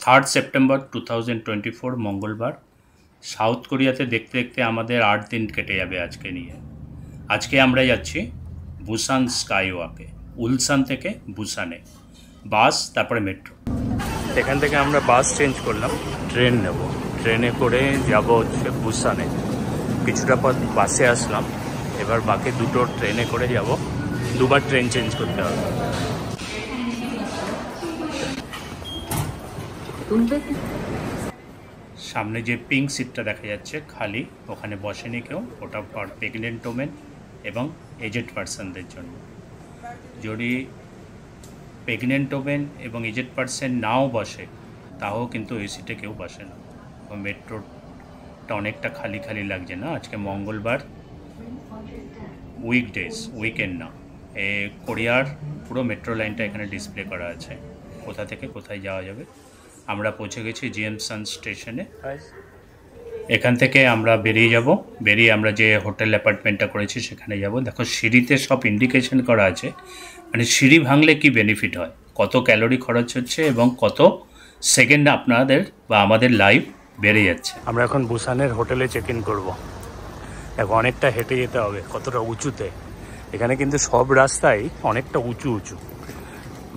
3 September 2024 মঙ্গলবার। South কোরিয়াতে দেখতে দেখতে আমাদের 8 দিন কেটে যাবে আজকে নিয়ে। আজকে আমরা যাচ্ছি বুসান স্কাইওয়াকে, উলসান থেকে বুসানে, বাস তারপরে মেট্রো। এখান থেকে আমরা বাস চেঞ্জ করলাম, ট্রেন নেব। ট্রেনে করে যাব হচ্ছে বুসানে। কিছুটা পথ বাসে আসলাম, এবার বাকি দুটো ট্রেনে করে যাব। দুবার ট্রেন চেঞ্জ করতে হবে। সামনে যে পিঙ্ক সিটটা দেখা যাচ্ছে খালি, ওখানে বসেনি কেউ। ওটা ফর প্রেগনেন্ট ওমেন এবং এজেড পার্সনদের জন্য। যদি প্রেগনেন্ট ওমেন এবং এজেড পার্সন নাও বসে, তাও কিন্তু ওই সিটে কেউ বসে না। মেট্রোটা অনেকটা খালি খালি লাগছে না? আজকে মঙ্গলবার, উইকডেজ, উইকেন্ড না। কোরিয়ার পুরো মেট্রো লাইনটা এখানে ডিসপ্লে করা আছে, কোথা থেকে কোথায় যাওয়া যাবে। আমরা পৌঁছে গেছি জিএমসান স্টেশনে। এখান থেকে আমরা বেরিয়ে আমরা যে হোটেল অ্যাপার্টমেন্টটা করেছি সেখানে যাব। দেখো সিঁড়িতে সব ইন্ডিকেশন করা আছে, মানে সিঁড়ি ভাঙলে কি বেনিফিট হয়, কত ক্যালোরি খরচ হচ্ছে এবং কত সেকেন্ড আপনাদের বা আমাদের লাইফ বেড়ে যাচ্ছে। আমরা এখন বুসানের হোটেলে চেক ইন করবো। দেখো অনেকটা হেঁটে যেতে হবে, কতটা উঁচুতে। এখানে কিন্তু সব রাস্তাই অনেকটা উঁচু উঁচু,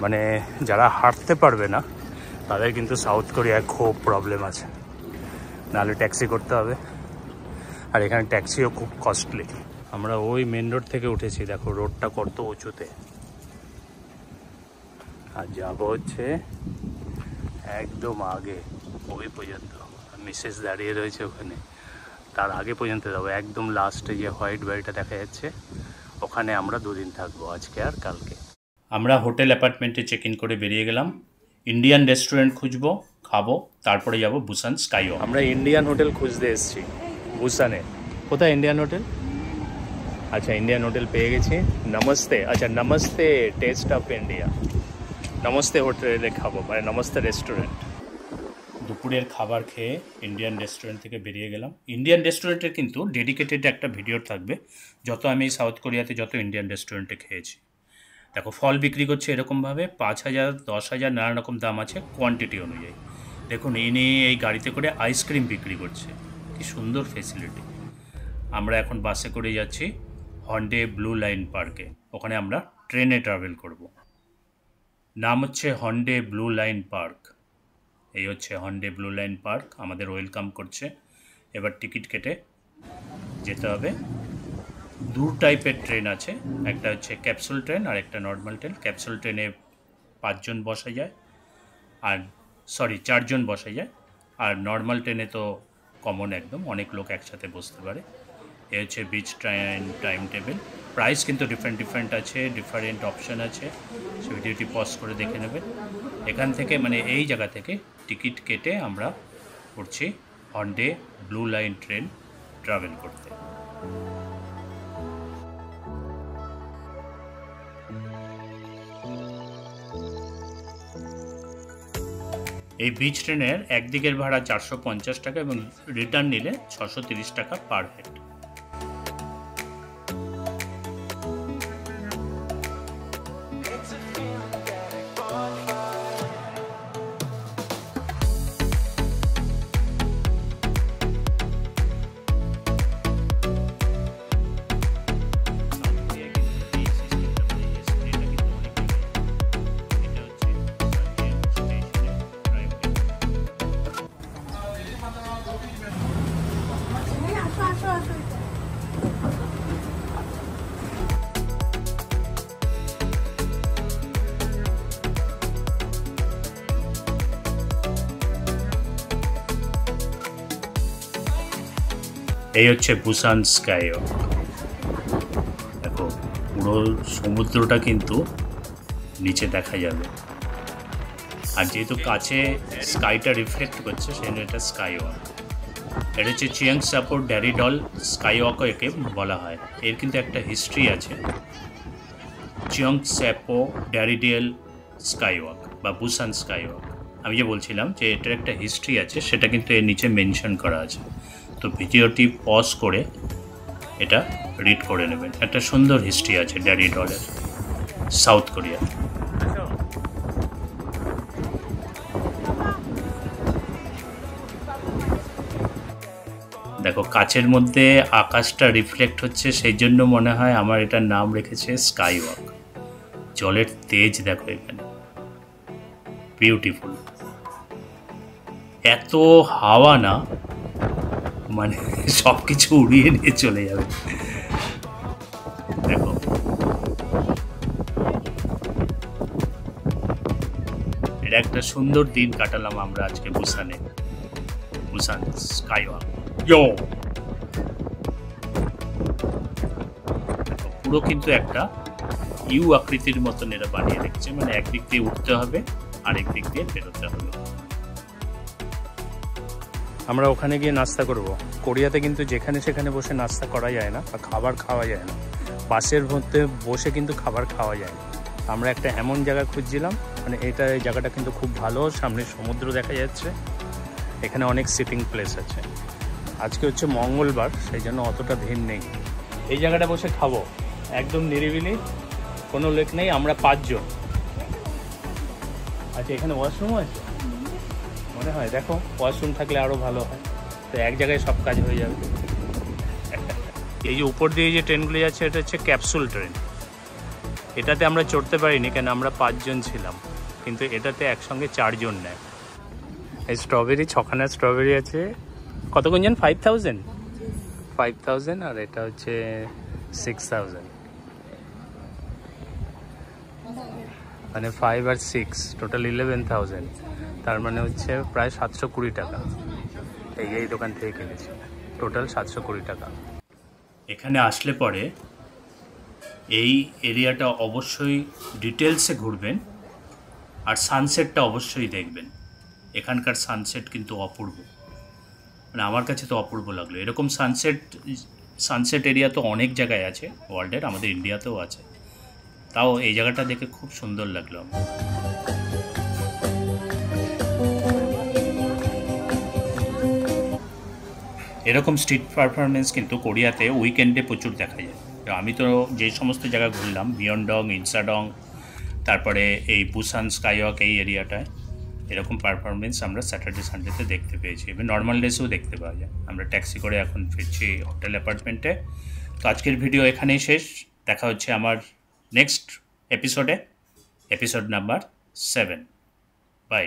মানে যারা হাঁটতে পারবে না তাদের কিন্তু সাউথ কোরিয়ায় খুব প্রবলেম আছে। নাহলে ট্যাক্সি করতে হবে, আর এখানে ট্যাক্সিও খুব কস্টলি। আমরা ওই মেন রোড থেকে উঠেছি, দেখো রোডটা কত উঁচুতে। আর যাবো হচ্ছে একদম আগে ওই পর্যন্ত। মিসেস দাঁড়িয়ে রয়েছে ওখানে, তার আগে পর্যন্ত যাবো। একদম লাস্টে যে হোয়াইট বাড়িটা দেখা যাচ্ছে, ওখানে আমরা 2 দিন থাকবো, আজকে আর কালকে। আমরা হোটেল অ্যাপার্টমেন্টে চেক ইন করে বেরিয়ে গেলাম। ইন্ডিয়ান রেস্টুরেন্ট খুঁজবো, খাবো, তারপরে যাব বুসান স্কাইওয়াক। আমরা ইন্ডিয়ান হোটেল খুঁজতে এসেছি বুসানে। কোথায় ইন্ডিয়ান হোটেল? আচ্ছা, ইন্ডিয়ান হোটেল পেয়ে গেছি। নমস্তে, আচ্ছা namaste test of India, namaste হোটেলে খাবো, মানে নমস্তে রেস্টুরেন্ট। দুপুরের খাবার খেয়ে ইন্ডিয়ান রেস্টুরেন্ট থেকে বেরিয়ে গেলাম। ইন্ডিয়ান রেস্টুরেন্টের কিন্তু ডেডিকেটেড একটা ভিডিও থাকবে, যত আমি সাউথ কোরিয়াতে যত ইন্ডিয়ান রেস্টুরেন্টে খেয়েছি। দেখো ফল বিক্রি করছে এরকমভাবে, 5,000, 10,000, নানা রকম দাম আছে কোয়ান্টিটি অনুযায়ী। দেখুন ইনি এই গাড়িতে করে আইসক্রিম বিক্রি করছে, কি সুন্দর ফেসিলিটি। আমরা এখন বাসে করে যাচ্ছি হন্ডে ব্লু লাইন পার্কে। ওখানে আমরা ট্রেনে ট্রাভেল করব। নাম হচ্ছে হন্ডে ব্লু লাইন পার্ক। এই হচ্ছে হন্ডে ব্লু লাইন পার্ক, আমাদের ওয়েলকাম করছে। এবার টিকিট কেটে যেতে হবে। 2 টাইপের ট্রেন আছে, একটা হচ্ছে ক্যাপসুল ট্রেন আর একটা নর্মাল ট্রেন। ক্যাপসুল ট্রেনে 5 জন বসা যায়, আর 4 জন বসা যায়। আর নর্মাল ট্রেনে তো কমন, একদম অনেক লোক একসাথে বসতে পারে। এ হচ্ছে beach train time table. Price কিন্তু ডিফারেন্ট আছে, ডিফারেন্ট অপশান আছে। সে ভিডিওটি পজ করে দেখে নেবেন। এখান থেকে মানে এই জায়গা থেকে টিকিট কেটে আমরা করছি হন্ডে ব্লু লাইন ট্রেন ট্রাভেল করতে। এই বিচ ট্রেনের একদিকের ভাড়া 450 টাকা এবং রিটার্ন নিলে 630 টাকা পার হেড। এই হচ্ছে বুসান স্কাইওয়াক। দেখো পুরো সমুদ্রটা কিন্তু নিচে দেখা যাবে, আর যেহেতু কাছে স্কাইটা রিফ্লেক্ট করছে সেজন্য এটা স্কাইওয়াক। এটা হচ্ছে চিয়াংসাপোর ড্যারিডল স্কাইওয়াকও একে বলা হয়। এর কিন্তু একটা হিস্ট্রি আছে, চিয়াংসাপো ড্যারিডেল স্কাইওয়াক বা বুসান স্কাইওয়াক। আমি যে বলছিলাম যে এটার একটা হিস্ট্রি আছে, সেটা কিন্তু এর নিচে মেনশন করা আছে। তো ভিডিওটি পজ করে এটা রিড করে নেবেন। একটা সুন্দর হিস্ট্রি আছে ড্যারিডলের সাউথ কোরিয়া। দেখো কাচের মধ্যে আকাশটা রিফ্লেক্ট হচ্ছে, সেই জন্য মনে হয় আমার এটার নাম রেখেছে স্কাই ওয়াক। জলের তেজ দেখো এখানে, বিউটিফুল। এত হাওয়া না, মানে সব কিছু উড়িয়ে নিয়ে চলে যাবে। দেখো এটা একটা সুন্দর দিন কাটালাম আমরা আজকে বুসানে, বুসান স্কাই ওয়াক। পুরো কিন্তু একটা ইউ আকৃতির মতন এরা বানিয়ে রেখেছে, মানে একদিক দিয়ে উঠতে হবে আরেক দিক দিয়ে বেরোতে হবে। আমরা ওখানে গিয়ে নাস্তা করব। কোরিয়াতে কিন্তু যেখানে সেখানে বসে নাস্তা করা যায় না বা খাবার খাওয়া যায় না, বাসের মধ্যে বসে কিন্তু খাবার খাওয়া যায় না। আমরা একটা এমন জায়গা খুঁজছিলাম, মানে এই জায়গাটা কিন্তু খুব ভালো, সামনে সমুদ্র দেখা যাচ্ছে, এখানে অনেক সিটিং প্লেস আছে। আজকে হচ্ছে মঙ্গলবার, সেই জন্য অতটা ভিড় নেই। এই জায়গাটা বসে খাবো, একদম নিরিবিলি, কোনো লোক নেই, আমরা 5 জন। আচ্ছা এখানে ওয়াশরুমও আছে মনে হয়, দেখো ওয়াশরুম থাকলে আরও ভালো হয়, তো এক জায়গায় সব কাজ হয়ে যাবে। এই যে উপর দিয়ে যে ট্রেনগুলি যাচ্ছে এটা হচ্ছে ক্যাপসুল ট্রেন। এটাতে আমরা চড়তে পারিনি কেন আমরা 5 জন ছিলাম, কিন্তু এটাতে একসঙ্গে 4 জন নেয়। এই স্ট্রবেরি, 6খানা স্ট্রবেরি আছে। কত গুঞ্জন? 5000 আর এটা হচ্ছে 6000, মানে 5 আর 6 টোটাল 11000, তার মানে হচ্ছে প্রায় 720 টাকা। এই দোকান থেকে কিনেছি, টোটাল 720 টাকা। এখানে আসলে পরে এই এরিয়াটা অবশ্যই ডিটেলসে ঘুরবেন, আর সানসেটটা অবশ্যই দেখবেন। এখানকার সানসেট কিন্তু অপূর্ব, মানে আমার কাছে তো অপূর্ব লাগলো। এরকম সানসেট এরিয়া তো অনেক জায়গায় আছে ওয়ার্ল্ডের, আমাদের ইন্ডিয়াতেও আছে, তাও এই জায়গাটা দেখে খুব সুন্দর লাগলো আমার। এরকম স্ট্রিট পারফরমেন্স কিন্তু কোরিয়াতে উইকেন্ডে প্রচুর দেখা যায়। আমি তো যে সমস্ত জায়গা ঘুরলাম, মিয়নডং, ইনসাডং, তারপরে এই বুসান স্কাইওয়াক, এই এরিয়াটায় এরকম পারফরমেন্স আমরা স্যাটারডে সানডেতে দেখতে পেয়েছি, এবং নর্মাল ডেসেও দেখতে পাওয়া যায়। আমরা ট্যাক্সি করে এখন ফিরছি হোটেল অ্যাপার্টমেন্টে। তো আজকের ভিডিও এখানেই শেষ, দেখা হচ্ছে আমার নেক্সট এপিসোডে, এপিসোড নাম্বার 7। বাই।